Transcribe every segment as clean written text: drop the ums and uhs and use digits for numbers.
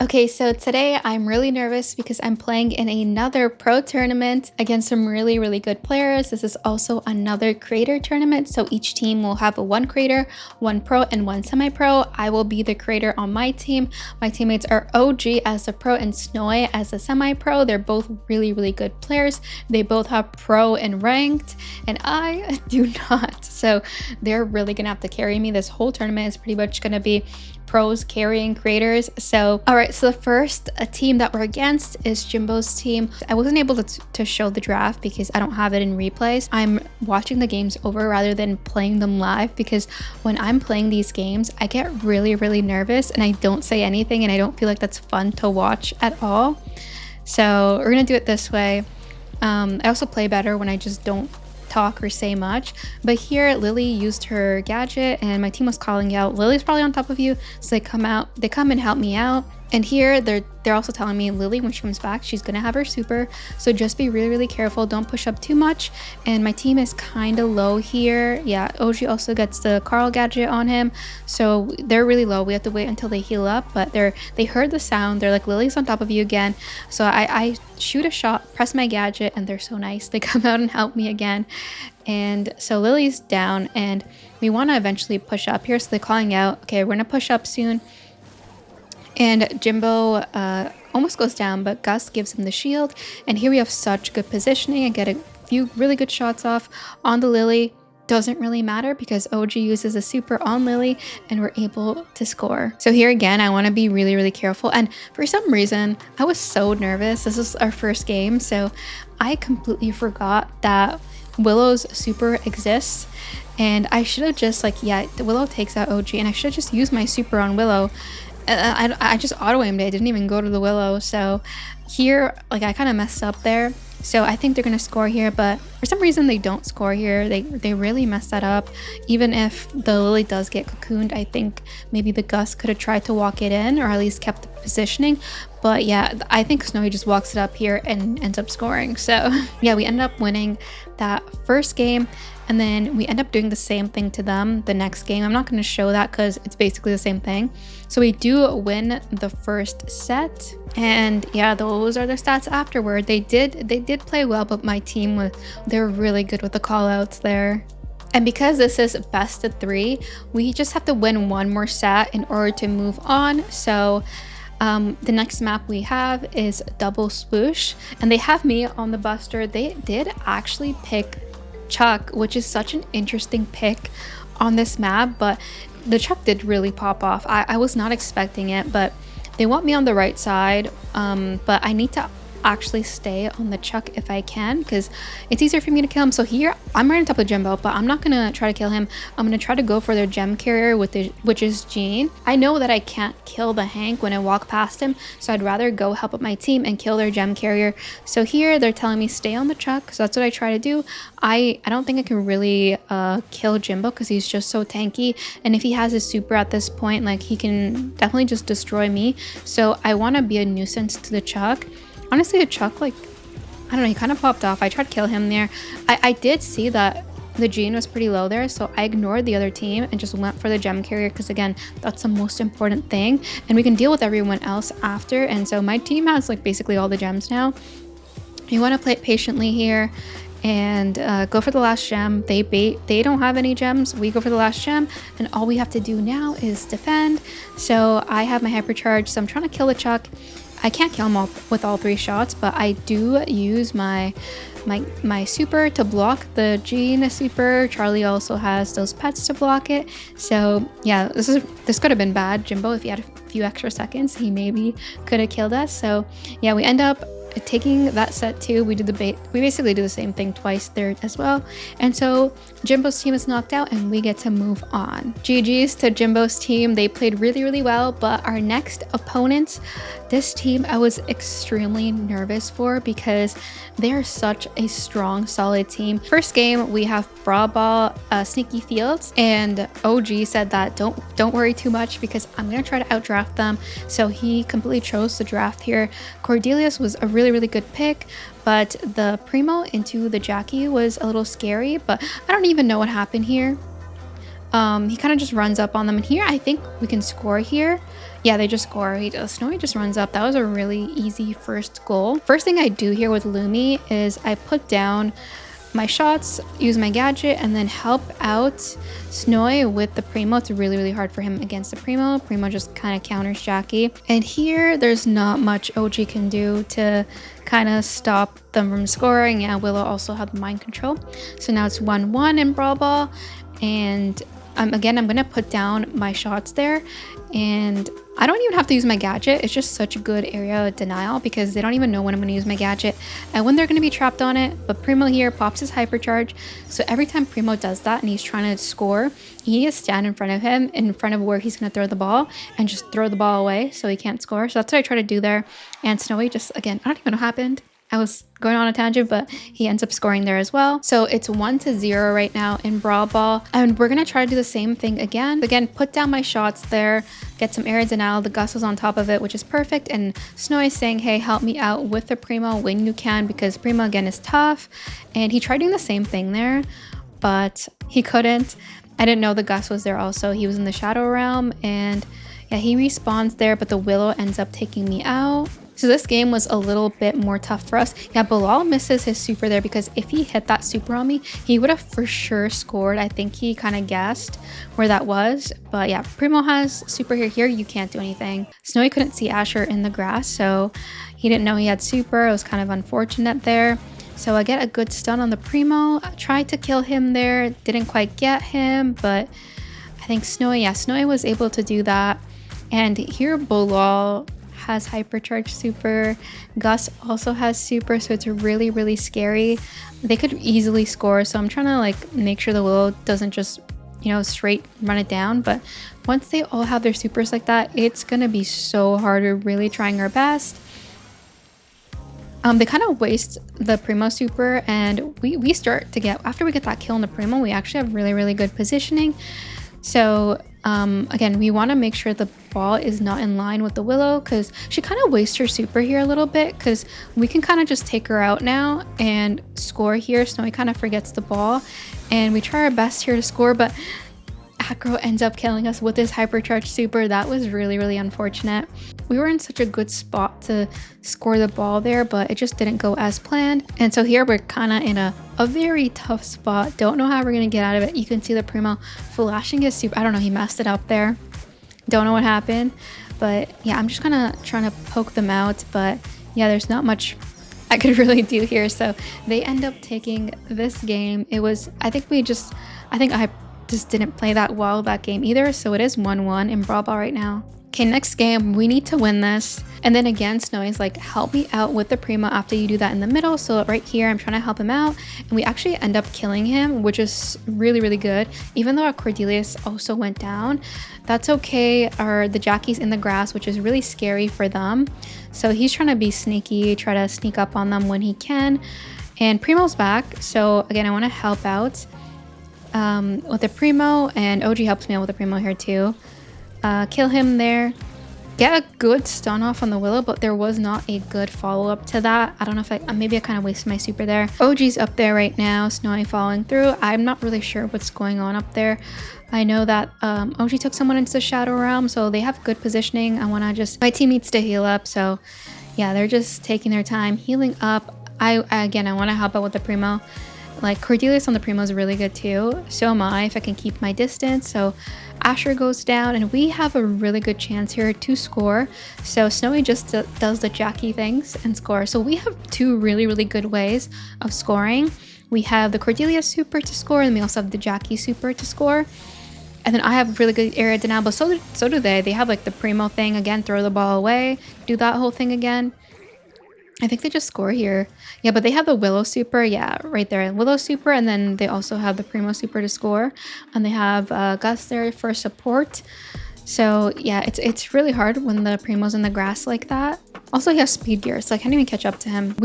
Okay, so today I'm really nervous because I'm playing in another pro tournament against some really good players. This is also another creator tournament, so each team will have one creator, one pro, and one semi-pro. I will be the creator on my team. My teammates are OG as a pro and Snowy as a semi-pro. They're both really good players. They both have pro and ranked, and I do not. So they're really gonna have to carry me. This whole tournament is pretty much gonna be pros carrying creators. So all right, so the first team that we're against is Jimbo's team. I wasn't able to show the draft because I don't have it in replays. I'm watching the games over rather than playing them live, because when I'm playing these games I get really nervous and I don't say anything, and I don't feel like that's fun to watch at all. So we're gonna do it this way. I also play better when I just don't talk or say much. But here Lily used her gadget and my team was calling out, Lily's probably on top of you. So they come and help me out. And here they're also telling me Lily, when she comes back, she's gonna have her super, so just be really careful, don't push up too much. And my team is kind of low here. Yeah, OG also gets the Carl gadget on him, so they're really low. We have to wait until they heal up, but they heard the sound. They're like, Lily's on top of you again. So I shoot a shot, press my gadget, and they're so nice, they come out and help me again. And so Lily's down and we want to eventually push up here, so they're calling out, okay, we're gonna push up soon. And Jimbo almost goes down, but Gus gives him the shield. And here we have such good positioning and get a few really good shots off on the Lily. Doesn't really matter because OG uses a super on Lily and we're able to score. So here again, I want to be really careful. And for some reason, I was so nervous. This is our first game, so I completely forgot that Willow's super exists. And I should have just Willow takes out OG and I should have just used my super on Willow. I just auto-aimed it. I didn't even go to the Willow. So here, I kind of messed up there. So I think they're going to score here, but for some reason they don't score here. They really messed that up. Even if the Lily does get cocooned, I think maybe the Gus could have tried to walk it in, or at least kept the positioning. But yeah, I think Snowy just walks it up here and ends up scoring. So yeah, we ended up winning that first game. And then we end up doing the same thing to them the next game. I'm not going to show that because it's basically the same thing. So we do win the first set. And yeah, those are the stats afterward. They did play well, but my team they're really good with the call outs there. And because this is best of 3, we just have to win one more set in order to move on. So the next map we have is Double Swoosh, and they have me on the Buster. They did actually pick Chuck, which is such an interesting pick on this map, but the Chuck did really pop off. I was not expecting it, but they want me on the right side, but I need to actually stay on the Chuck if I can, because it's easier for me to kill him. So here I'm right on top of Jimbo, but I'm not gonna try to kill him. I'm gonna try to go for their gem carrier which is Jean. I know that I can't kill the Hank when I walk past him, so I'd rather go help up my team and kill their gem carrier. So here they're telling me stay on the Chuck, so that's what I try to do. I don't think I can really kill Jimbo because he's just so tanky, and if he has his super at this point, he can definitely just destroy me. So I want to be a nuisance to the Chuck. Honestly, the Chuck, I don't know, he kind of popped off. I tried to kill him there. I did see that the Jean was pretty low there, so I ignored the other team and just went for the gem carrier because, again, that's the most important thing. And we can deal with everyone else after. And so my team has, basically all the gems now. You want to play it patiently here and go for the last gem. They don't have any gems. We go for the last gem, and all we have to do now is defend. So I have my hypercharge, so I'm trying to kill the Chuck. I can't kill him all with all 3 shots, but I do use my super to block the Jean super. Charlie also has those pets to block it. So yeah, this could have been bad. Jimbo, if he had a few extra seconds, he maybe could have killed us. So yeah, we end up taking that set too. We basically do the same thing twice there as well. And so Jimbo's team is knocked out and we get to move on. GG's to Jimbo's team. They played really well, but our next opponents, this team I was extremely nervous for because they're such a strong, solid team. First game, we have Brawl, Sneaky Fields, and OG said that don't worry too much because I'm gonna try to outdraft them. So he completely chose to draft here. Cordelius was a really good pick, but the Primo into the Jackie was a little scary, but I don't even know what happened here. He kind of just runs up on them, and here I think we can score here. Yeah, they just score. Snowy just runs up. That was a really easy first goal. First thing I do here with Lumi is I put down my shots, use my gadget, and then help out Snowy with the Primo. It's really, really hard for him against the Primo. Primo just kind of counters Jackie. And here, there's not much OG can do to kind of stop them from scoring. Yeah, Willow also had the mind control. So now it's 1-1 in Brawl Ball. And again, I'm going to put down my shots there. And I don't even have to use my gadget. It's just such a good area of denial because they don't even know when I'm going to use my gadget and when they're going to be trapped on it. But Primo here pops his hypercharge. So every time Primo does that and he's trying to score, you need to stand in front of him, in front of where he's going to throw the ball, and just throw the ball away so he can't score. So that's what I try to do there. And Snowy just, again, I don't even know what happened. I was going on a tangent, but he ends up scoring there as well. So it's 1-0 right now in Brawl Ball. And we're going to try to do the same thing again. Again, put down my shots there, get some area denial. The Gus was on top of it, which is perfect. And Snow is saying, hey, help me out with the Primo when you can, because Primo, again, is tough. And he tried doing the same thing there, but he couldn't. I didn't know the Gus was there also. He was in the Shadow Realm, and yeah, he respawns there, but the Willow ends up taking me out. So this game was a little bit more tough for us. Yeah, Belal misses his super there because if he hit that super on me, he would have for sure scored. I think he kind of guessed where that was. But yeah, Primo has super here. Here, you can't do anything. Snowy couldn't see Asher in the grass, so he didn't know he had super. It was kind of unfortunate there. So I get a good stun on the Primo. I tried to kill him there. Didn't quite get him, but I think Snowy was able to do that. And here, Belal has hypercharge super. Gus also has super, so it's really, really scary. They could easily score, so I'm trying to like make sure the Willow doesn't just, you know, straight run it down. But once they all have their supers like that, it's gonna be so hard. We're really trying our best. They kind of waste the Primo super, and we start to get, after we get that kill on the Primo, we actually have really, really good positioning. So again, we want to make sure the ball is not in line with the Willow, because she kind of wastes her super here a little bit, because we can kind of just take her out now and score here. Snowy kind of forgets the ball, and we try our best here to score, but Acro ends up killing us with his hypercharged super. That was really, really unfortunate. We were in such a good spot to score the ball there, but it just didn't go as planned. And so here we're kind of in a very tough spot. Don't know how we're going to get out of it. You can see the Primo flashing his super. I don't know, he messed it up there. Don't know what happened. But yeah, I'm just kind of trying to poke them out. But yeah, there's not much I could really do here. So they end up taking this game. It was, I think I just didn't play that well that game either. So it is 1-1 in Brawl Ball right now. Okay, next game, we need to win this. And then again, Snowy's like, help me out with the Primo after you do that in the middle. So right here, I'm trying to help him out. And we actually end up killing him, which is really, really good. Even though our Cordelius also went down, that's okay. The Jackie's in the grass, which is really scary for them. So he's trying to be sneaky, try to sneak up on them when he can. And Primo's back. So again, I want to help out with the Primo, and OG helps me out with the Primo here too. Kill him there. Get a good stun off on the Willow, but there was not a good follow-up to that. I don't know if maybe I kind of wasted my super there. OG's up there right now, Snowy following through. I'm not really sure what's going on up there. I know that OG took someone into the Shadow Realm, so they have good positioning. My team needs to heal up, so yeah, they're just taking their time healing up. I want to help out with the Primo. Like, Cordelius on the Primo is really good too. So am I, if I can keep my distance. So Asher goes down, and we have a really good chance here to score. So Snowy just does the Jackie things and score. So we have two really, really good ways of scoring. We have the Cordelia super to score, and we also have the Jackie super to score. And then I have really good area denial, but so do they. They have like the Primo thing again, throw the ball away, do that whole thing again. I think they just score here. Yeah, but they have the Willow super. Yeah, right there. Willow super. And then they also have the Primo super to score. And they have Gus there for support. So yeah, it's really hard when the Primo's in the grass like that. Also, he has speed gear, so I can't even catch up to him.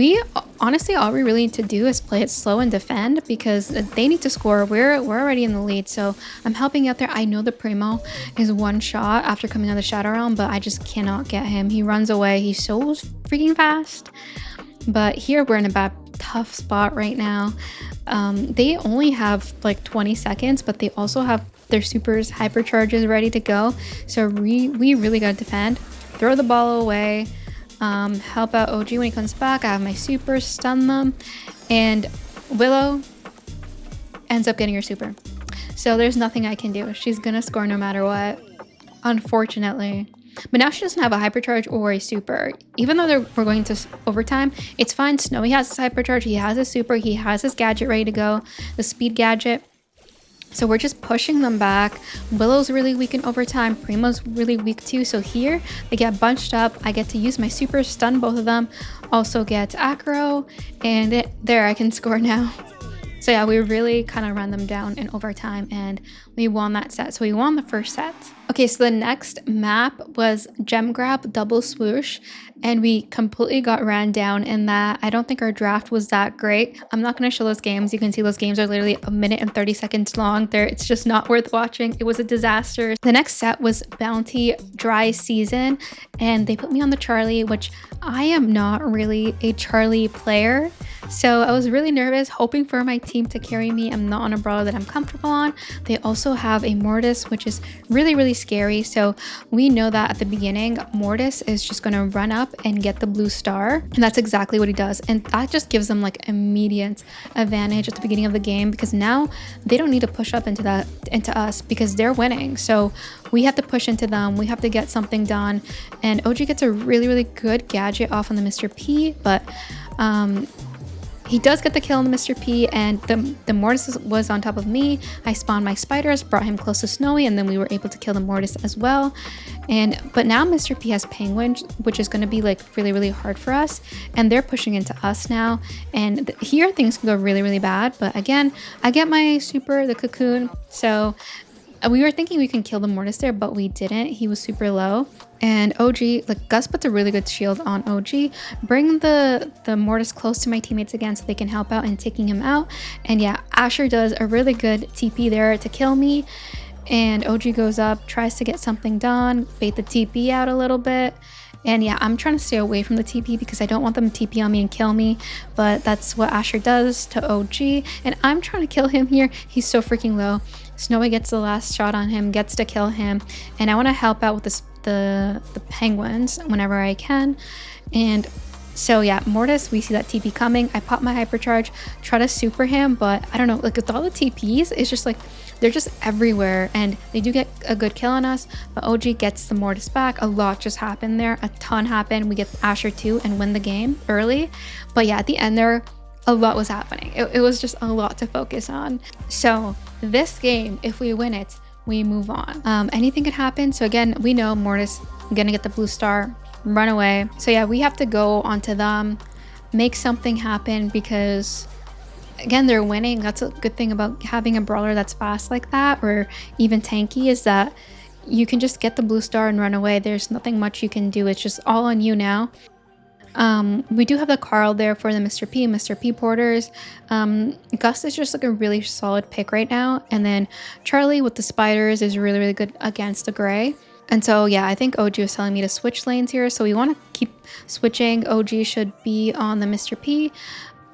Honestly, all we really need to do is play it slow and defend, because they need to score. We're already in the lead, so I'm helping out there. I know the Primo is one shot after coming out of the Shadow Realm, but I just cannot get him. He runs away. He's so freaking fast. But here we're in a tough spot right now. They only have like 20 seconds, but they also have their supers, hypercharges ready to go. So we really gotta defend. Throw the ball away. Help out OG when he comes back. I have my super, stun them, and Willow ends up getting her super. So there's nothing I can do. She's gonna score no matter what, unfortunately. But now she doesn't have a hypercharge or a super. Even though we're going to overtime, it's fine. Snowy has his hypercharge, he has his super, he has his gadget ready to go, the speed gadget. So we're just pushing them back. Willow's really weak in overtime. Primo's really weak too. So here they get bunched up. I get to use my super, stun both of them. Also get aggro, and there I can score now. So yeah, we really kind of ran them down in overtime and we won that set. So we won the first set. Okay, so the next map was gem grab double swoosh, and we completely got ran down in that. I don't think our draft was that great. I'm not going to show those games. You can see those games are literally 1 minute and 30 seconds long. It's just not worth watching. It was a disaster. The next set was Bounty Dry Season, and they put me on the Charlie, which I am not really a Charlie player. So I was really nervous, hoping for my team to carry me. I'm not on a brawler that I'm comfortable on. They also have a Mortis, which is really scary. So we know that at the beginning, Mortis is just going to run up and get the blue star. And that's exactly what he does. And that just gives them like immediate advantage at the beginning of the game, because now they don't need to push up into us because they're winning. So we have to push into them. We have to get something done. And OG gets a really good gadget off on the Mr. P, but he does get the kill on the Mr. P, and the Mortis was on top of me. I spawned my spiders, brought him close to Snowy, and then we were able to kill the Mortis as well. But now Mr. P has Penguin, which is going to be like really hard for us, and they're pushing into us now. And here things can go really bad. But again, I get my super, the cocoon. So we were thinking we can kill the Mortis there, but we didn't. He was super low. And OG, like Gus puts a really good shield on OG. Bring the Mortis close to my teammates again so they can help out in taking him out. And yeah, Asher does a really good TP there to kill me. And OG goes up, tries to get something done, bait the TP out a little bit. And yeah, I'm trying to stay away from the TP because I don't want them to TP on me and kill me. But that's what Asher does to OG. And I'm trying to kill him here. He's so freaking low. Snowy gets the last shot on him, gets to kill him. And I want to help out with the penguins whenever I can. And so yeah, Mortis, we see that TP coming. I pop my hypercharge, try to super him, but I don't know, like with all the TPs, it's just like they're just everywhere, and they do get a good kill on us, but OG gets the Mortis back. A lot just happened there, a ton happened. We get Asher too and win the game early. But yeah, at the end there, a lot was happening. It was just a lot to focus on. So this game, if we win it, we move on. Anything could happen. So again, we know Mortis gonna get the blue star, run away. So yeah, we have to go onto them, make something happen, because again, they're winning. That's a good thing about having a brawler that's fast like that, or even tanky, is that you can just get the blue star and run away. There's nothing much you can do. It's just all on you now. We do have the Carl there for the Mr. P porters. Gus is just like a really solid pick right now. And then Charlie with the spiders is really good against the gray. And so yeah, I think OG was telling me to switch lanes here. So we want to keep switching. OG should be on the Mr. P.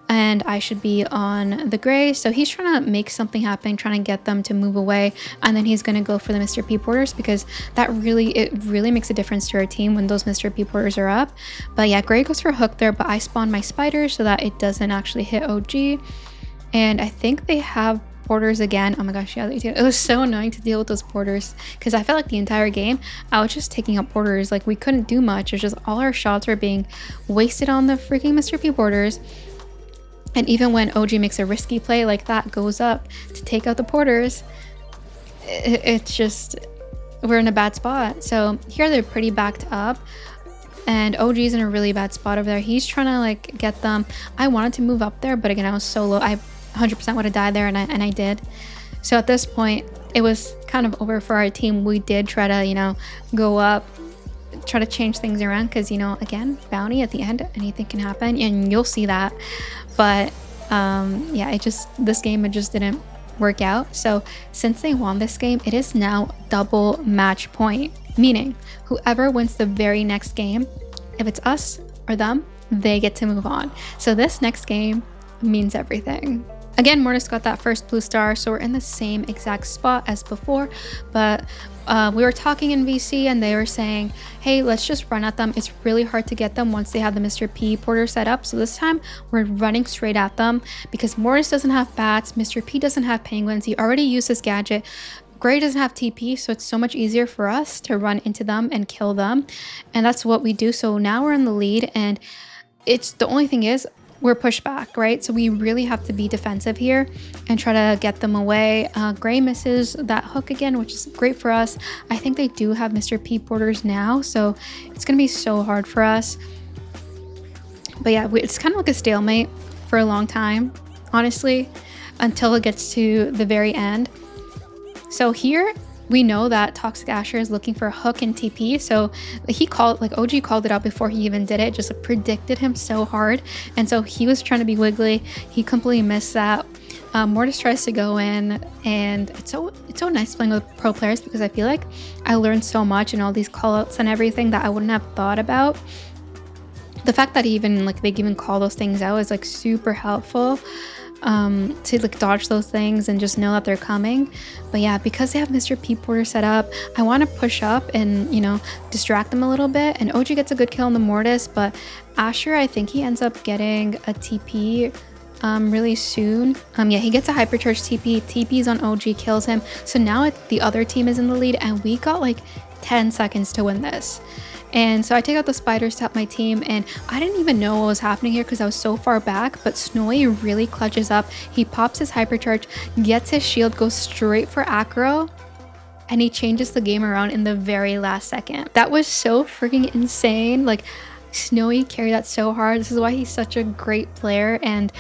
And I should be on the gray. So he's trying to make something happen, trying to get them to move away. And then he's going to go for the Mr. P porters, because it really makes a difference to our team when those Mr. P porters are up. But yeah, gray goes for hook there, but I spawn my spiders so that it doesn't actually hit OG. And I think they have porters again. Oh my gosh, yeah, they do. It was so annoying to deal with those porters, because I felt like the entire game I was just taking up porters. Like we couldn't do much. It's just all our shots were being wasted on the freaking Mr. P porters. And even when OG makes a risky play like that, goes up to take out the porters, it's just, we're in a bad spot. So here they're pretty backed up, and OG's in a really bad spot over there. He's trying to like get them. I wanted to move up there, but again, I was so low. I 100% would have died there, and I did. So at this point, it was kind of over for our team. We did try to, you know, go up, try to change things around, because, you know, again, bounty at the end, anything can happen, and you'll see that. But yeah, this game, it just didn't work out. So since they won this game, it is now double match point, meaning whoever wins the very next game, if it's us or them, they get to move on. So this next game means everything. Again, Mortis got that first blue star, so we're in the same exact spot as before, but we were talking in VC and they were saying, hey, let's just run at them. It's really hard to get them once they have the Mr. P porter set up. So this time we're running straight at them because Mortis doesn't have bats, Mr. P doesn't have penguins, he already used his gadget. Gray doesn't have TP, so it's so much easier for us to run into them and kill them. And that's what we do. So now we're in the lead, and it's the only thing is we're pushed back, right? So we really have to be defensive here and try to get them away. Gray misses that hook again, which is great for us. I think they do have Mr. P porters now, so it's gonna be so hard for us. But yeah, it's kind of like a stalemate for a long time, honestly, until it gets to the very end. So here we know that Toxic Asher is looking for a hook and TP, so he called, like OG called it out before he even did it, just predicted him so hard, and so he was trying to be wiggly. He completely missed that. Mortis tries to go in, and it's so nice playing with pro players because I feel like I learned so much and all these callouts and everything that I wouldn't have thought about. The fact that even like they even call those things out is like super helpful. To like dodge those things and just know that they're coming. But yeah, because they have Mr. P porter set up, I want to push up and, you know, distract them a little bit. And OG gets a good kill on the Mortis, but Asher, I think he ends up getting a TP really soon. Yeah, he gets a hypercharge TP. TP's on OG, kills him. So now the other team is in the lead, and we got like 10 seconds to win this. And so I take out the spiders to help my team, and I didn't even know what was happening here because I was so far back, but Snowy really clutches up. He pops his hypercharge, gets his shield, goes straight for Acro, and he changes the game around in the very last second. That was so freaking insane. Like, Snowy carried that so hard. This is why he's such a great player, and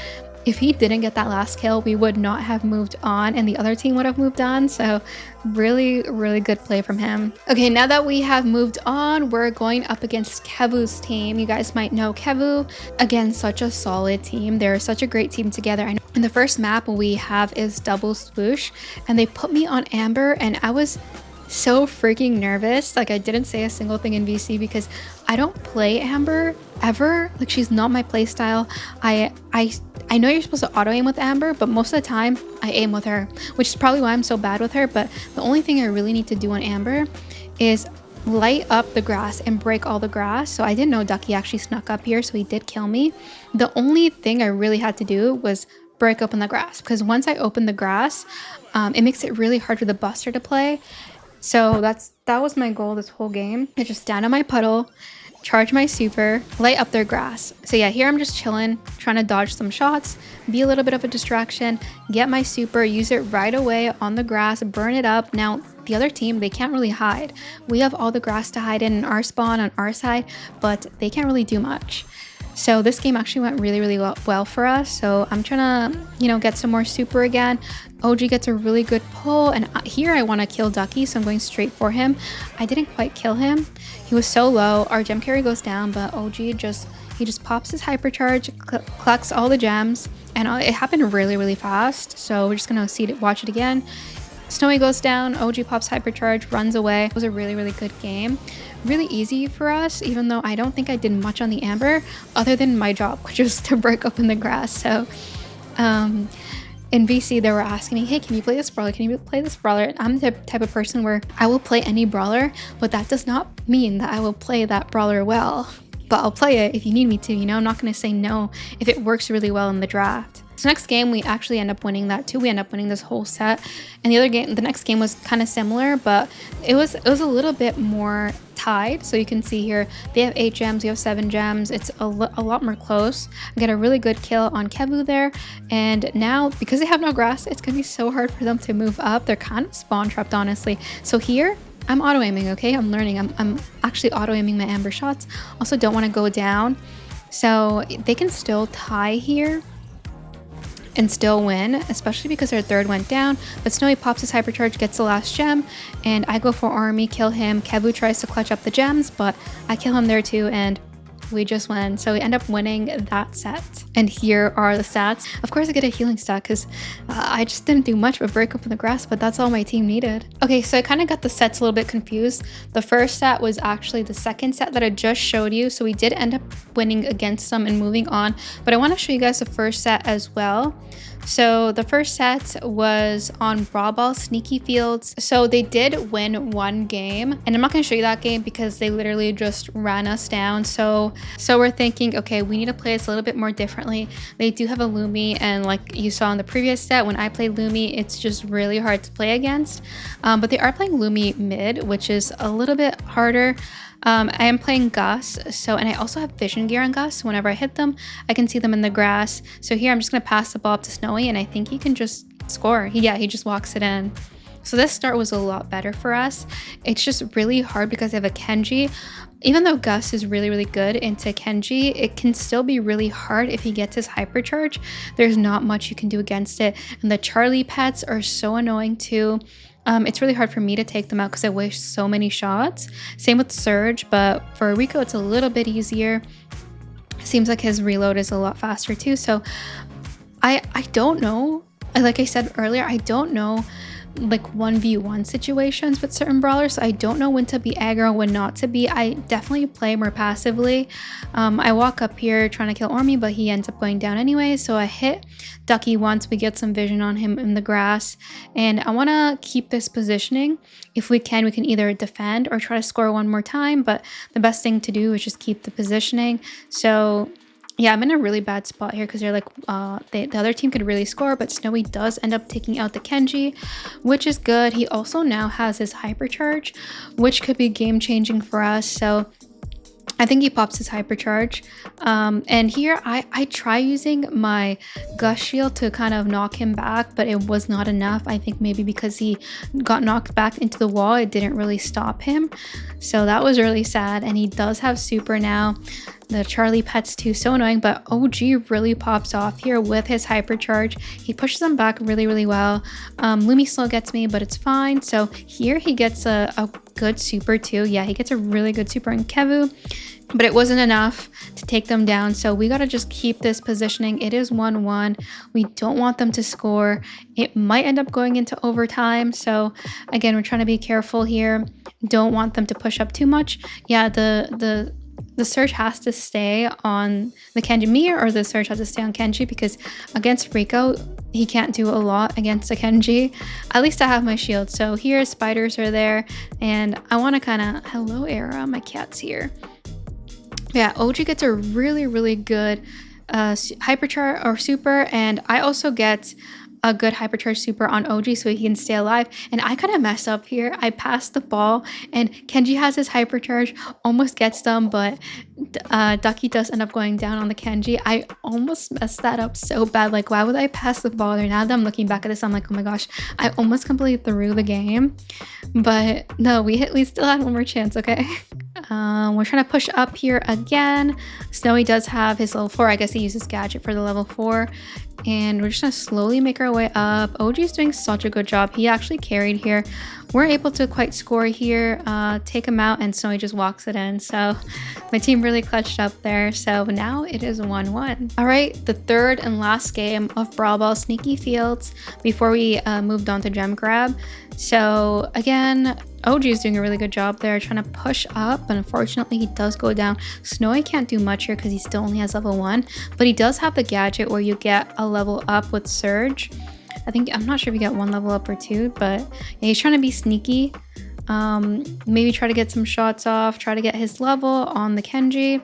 if he didn't get that last kill, we would not have moved on and the other team would have moved on. So really, really good play from him. Okay, now that we have moved on, we're going up against Kevu's team. You guys might know Kevu. Again, such a solid team. They're such a great team together. I know. And the first map we have is double swoosh, and they put me on Amber, and I was so freaking nervous. Like, I didn't say a single thing in VC because I don't play Amber ever. Like, she's not my play style. I know you're supposed to auto aim with Amber, but most of the time I aim with her, which is probably why I'm so bad with her. But the only thing I really need to do on Amber is light up the grass and break all the grass. So I didn't know Ducky actually snuck up here, so he did kill me. The only thing I really had to do was break open the grass, because once I open the grass, it makes it really hard for the Buster to play. So that was my goal this whole game. I just stand on my puddle, charge my super, light up their grass. So yeah, here I'm just chilling, trying to dodge some shots, be a little bit of a distraction, get my super, use it right away on the grass, burn it up. Now, the other team, they can't really hide. We have all the grass to hide in our spawn on our side, but they can't really do much. So this game actually went really, really well for us. So I'm trying to, you know, get some more super again. OG gets a really good pull, and here I want to kill Ducky, so I'm going straight for him. I didn't quite kill him. He was so low. Our gem carry goes down, but OG just pops his hypercharge, collects all the gems, and it happened really, really fast. So we're just gonna watch it again. Snowy goes down, OG pops hypercharge, runs away. It was a really, really good game. Really easy for us, even though I don't think I did much on the Amber other than my job, which was to break open the grass. So in VC, they were asking me, hey, can you play this brawler? Can you play this brawler? I'm the type of person where I will play any brawler, but that does not mean that I will play that brawler well. But I'll play it if you need me to, you know? I'm not going to say no if it works really well in the draft. So next game, we actually end up winning that too. We end up winning this whole set. And the next game was kind of similar, but it was a little bit more tied. So you can see here, they have 8 gems, we have 7 gems. It's a lot more close. I get a really good kill on Kevu there. And now, because they have no grass, it's going to be so hard for them to move up. They're kind of spawn trapped, honestly. So here, I'm auto aiming, okay? I'm learning. I'm actually auto aiming my Amber shots. Also don't want to go down. So they can still tie here and still win, especially because their third went down. But Snowy pops his hypercharge, gets the last gem, and I go for army, kill him. Kevu tries to clutch up the gems, but I kill him there too, and we just win. So we end up winning that set. And here are the stats. Of course I get a healing stat because I just didn't do much but break up in the grass, but that's all my team needed. Okay, so I kind of got the sets a little bit confused. The first set was actually the second set that I just showed you. So we did end up winning against them and moving on, but I want to show you guys the first set as well. So the first set was on Brawl Sneaky Fields. So they did win one game, and I'm not going to show you that game because they literally just ran us down. So we're thinking, okay, we need to play this a little bit more differently. They do have a Lumi, and like you saw in the previous set, when I played Lumi, it's just really hard to play against. But they are playing Lumi mid, which is a little bit harder. I am playing Gus, and I also have vision gear on Gus. So whenever I hit them, I can see them in the grass. So here I'm just going to pass the ball up to Snowy, and I think he can just score. He just walks it in. So this start was a lot better for us. It's just really hard because I have a Kenji. Even though Gus is really, really good into Kenji, it can still be really hard if he gets his hypercharge. There's not much you can do against it. And the Charlie pets are so annoying too. It's really hard for me to take them out because I waste so many shots. Same with Surge, but for Rico, it's a little bit easier. Seems like his reload is a lot faster too. So I don't know. Like I said earlier, I don't know like 1v1 situations with certain brawlers, so I don't know when to be aggro, when not to be. I definitely play more passively. I walk up here trying to kill Ormy, but he ends up going down anyway, so I hit Ducky once. We get some vision on him in the grass, and I want to keep this positioning. If we can either defend or try to score one more time, but the best thing to do is just keep the positioning. So yeah, I'm in a really bad spot here because they're like, the other team could really score, but Snowy does end up taking out the Kenji, which is good. He also now has his hypercharge, which could be game changing for us. So I think he pops his hypercharge. And here I try using my Gus shield to kind of knock him back, but it was not enough. I think maybe because he got knocked back into the wall, it didn't really stop him. So that was really sad. And he does have super now. The Charlie pets too, so annoying, but OG really pops off here with his hypercharge. He pushes them back really, really well. Lumi still gets me, but it's fine. So here he gets a good super too. Yeah, he gets a really good super in Kevu, but it wasn't enough to take them down. So we got to just keep this positioning. It is 1-1. We don't want them to score. It might end up going into overtime. So again, we're trying to be careful here. Don't want them to push up too much. Yeah, the Surge has to stay on the Kenji Mir, or the Surge has to stay on Kenji, because against Rico, he can't do a lot against a Kenji. At least I have my shield. So here, spiders are there, and I want to kind of, hello Era, my cat's here. Yeah, OG gets a really, really good hypercharge or super, and I also get a good hypercharge super on OG so he can stay alive. And I kind of mess up here. I passed the ball, and Kenji has his hypercharge, almost gets them, but Ducky does end up going down on the Kenji. I almost messed that up so bad. Like, why would I pass the ball there? Now that I'm looking back at this, I'm like, oh my gosh, I almost completely threw the game. But no, we still had one more chance, okay? We're trying to push up here again. Snowy does have his level 4. I guess he uses gadget for the level 4. And we're just gonna slowly make our way up. OG is doing such a good job. He actually carried here. We're able to quite score here, take him out, and Snowy just walks it in. So my team really clutched up there. So now it is 1-1. All right, the third and last game of Brawl Sneaky Fields before we moved on to Gem Grab. So again, OG is doing a really good job there, trying to push up, but unfortunately he does go down. Snowy can't do much here because he still only has level 1, but he does have the gadget where you get a level up with Surge. I'm not sure if you get 1 level up or 2, but yeah, he's trying to be sneaky. Maybe try to get some shots off, try to get his level on the Kenji.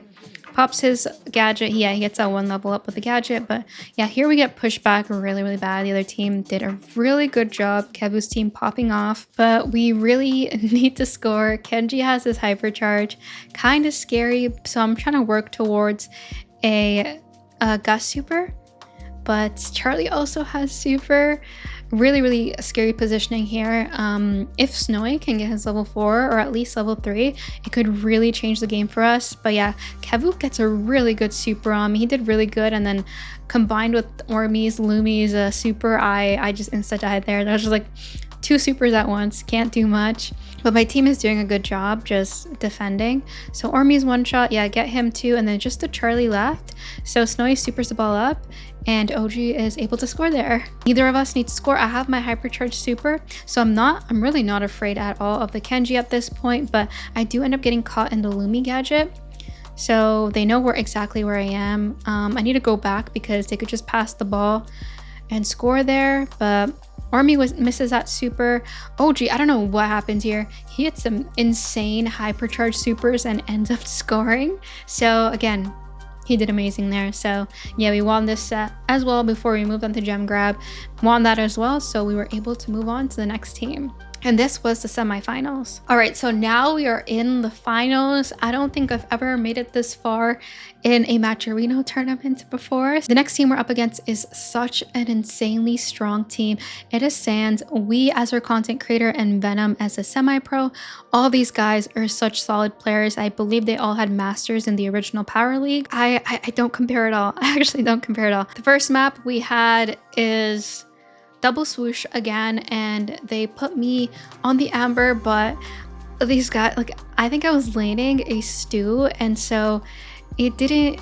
Pops his gadget. Yeah, he gets that 1 level up with the gadget. But yeah, here we get pushed back really, really bad. The other team did a really good job. Kevu's team popping off. But we really need to score. Kenji has his hypercharge. Kind of scary. So I'm trying to work towards a Gus super. But Charlie also has super. Really, really scary positioning here. If Snowy can get his level 4 or at least level 3, it could really change the game for us. But yeah, Kevu gets a really good super on me. He did really good, and then combined with Ormy's, Lumi's super, I just insta-died there. That was just like 2 supers at once. Can't do much. But my team is doing a good job just defending. So Ormy's 1 shot, yeah, get him 2, and then just the Charlie left. So Snowy supers the ball up, and OG is able to score there. Neither of us needs to score. I have my hypercharge super, so I'm really not afraid at all of the Kenji at this point, but I do end up getting caught in the Lumi gadget. So they know exactly where I am. I need to go back because they could just pass the ball. and score there, but Army misses that super. OG, I don't know what happened here. He hit some insane hypercharged supers and ends up scoring. So again, he did amazing there. So yeah, we won this set as well before we moved on to gem grab. Won that as well, so we were able to move on to the next team. And this was the semifinals. All right, so now we are in the finals. I don't think I've ever made it this far in a matcherino tournament before. The next team we're up against is such an insanely strong team. It is Sans, we as our content creator, and Venom as a semi-pro. All these guys are such solid players. I believe they all had masters in the original Power League. I don't compare at all. I actually don't compare at all. The first map we had is double swoosh again, and they put me on the Amber, but these guys, like, I think I was laning a stew, and so it didn't.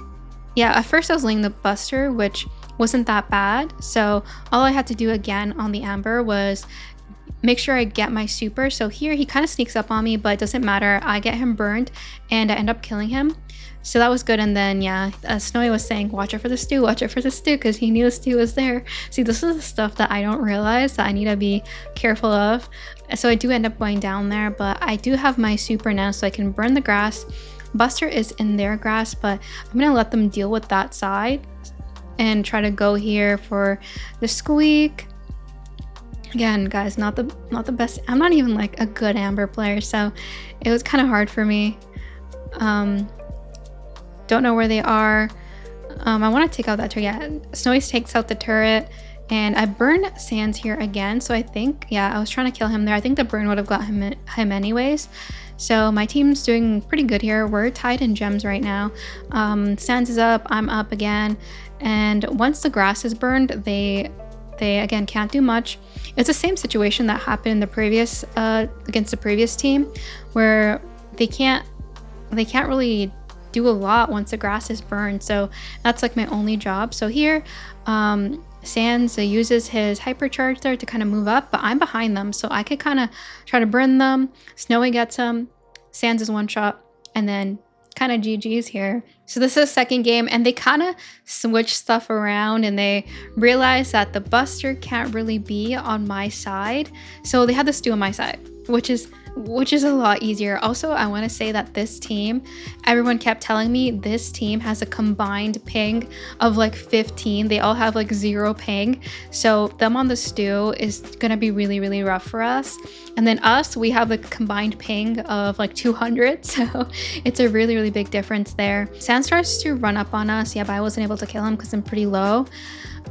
Yeah, at first I was laning the Buster, which wasn't that bad, so all I had to do again on the Amber was make sure I get my super. So here he kind of sneaks up on me, but it doesn't matter. I get him burned and I end up killing him. So that was good. And then yeah, Snowy was saying, watch out for the stew, watch out for the stew, because he knew the stew was there. See, this is the stuff that I don't realize that I need to be careful of. So I do end up going down there, but I do have my super now, so I can burn the grass. Buster is in their grass, but I'm gonna let them deal with that side and try to go here for the squeak. Again, guys, not the best. I'm not even like a good Amber player, so it was kind of hard for me. Don't know where they are. I want to take out that turret. Yeah, Snowy takes out the turret, and I burn Sans here again. So I think, yeah, I was trying to kill him there. I think the burn would have got him anyways. So my team's doing pretty good here. We're tied in gems right now. Sans is up, I'm up again. And once the grass is burned, they again can't do much. It's the same situation that happened in the previous against the previous team, where they can't really do a lot once the grass is burned. So that's like my only job. So here Sans uses his hypercharge there to kind of move up, but I'm behind them, so I could kind of try to burn them. Snowy gets him, Sans is one shot, and then kind of GG's here. So this is the second game, and they kind of switch stuff around, and they realize that the Buster can't really be on my side, so they had the stew on my side, which is a lot easier. Also, I want to say that this team, everyone kept telling me this team has a combined ping of like 15. They all have like 0 ping, so them on the stew is gonna be really, really rough for us. And then us, we have a combined ping of like 200, so it's a really, really big difference there. Sans starts to run up on us, yeah, but I wasn't able to kill him because I'm pretty low.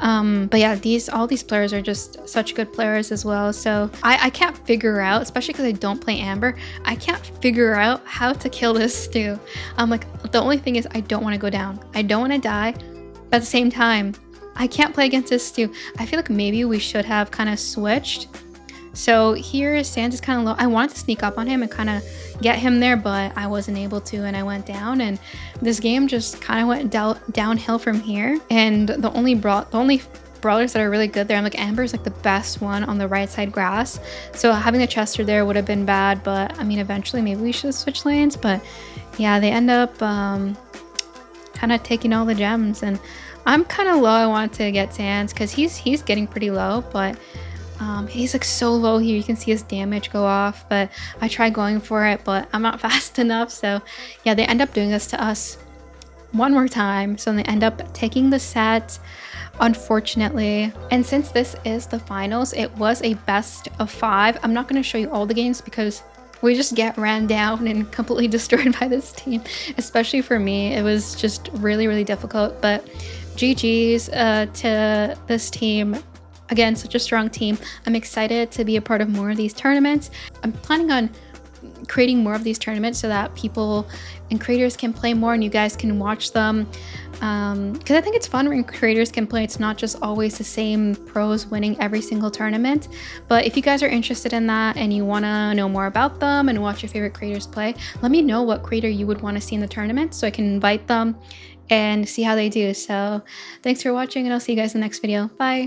But yeah, all these players are just such good players as well. So I can't figure out, especially because I don't play Amber, I can't figure out how to kill this stew. I'm like, the only thing is I don't want to go down. I don't want to die, but at the same time, I can't play against this stew. I feel like maybe we should have kind of switched. So here Sans is kind of low. I wanted to sneak up on him and kind of get him there, but I wasn't able to, and I went down, and this game just kind of went downhill from here. And the only brawlers that are really good there, I'm like, Amber is like the best one on the right side grass, so having a Chester there would have been bad, but I mean, eventually maybe we should switch lanes. But yeah, they end up kind of taking all the gems, and I'm kind of low. I want to get Sans because he's getting pretty low, but he's like so low here. You can see his damage go off, but I tried going for it, but I'm not fast enough. So yeah, they end up doing this to us one more time. So they end up taking the set, unfortunately. And since this is the finals, it was a best of 5. I'm not going to show you all the games because we just get ran down and completely destroyed by this team. Especially for me, it was just really, really difficult. But GG's to this team. Again, such a strong team. I'm excited to be a part of more of these tournaments. I'm planning on creating more of these tournaments so that people and creators can play more and you guys can watch them. Because I think it's fun when creators can play. It's not just always the same pros winning every single tournament. But if you guys are interested in that and you want to know more about them and watch your favorite creators play, let me know what creator you would want to see in the tournament so I can invite them and see how they do. So thanks for watching, and I'll see you guys in the next video. Bye.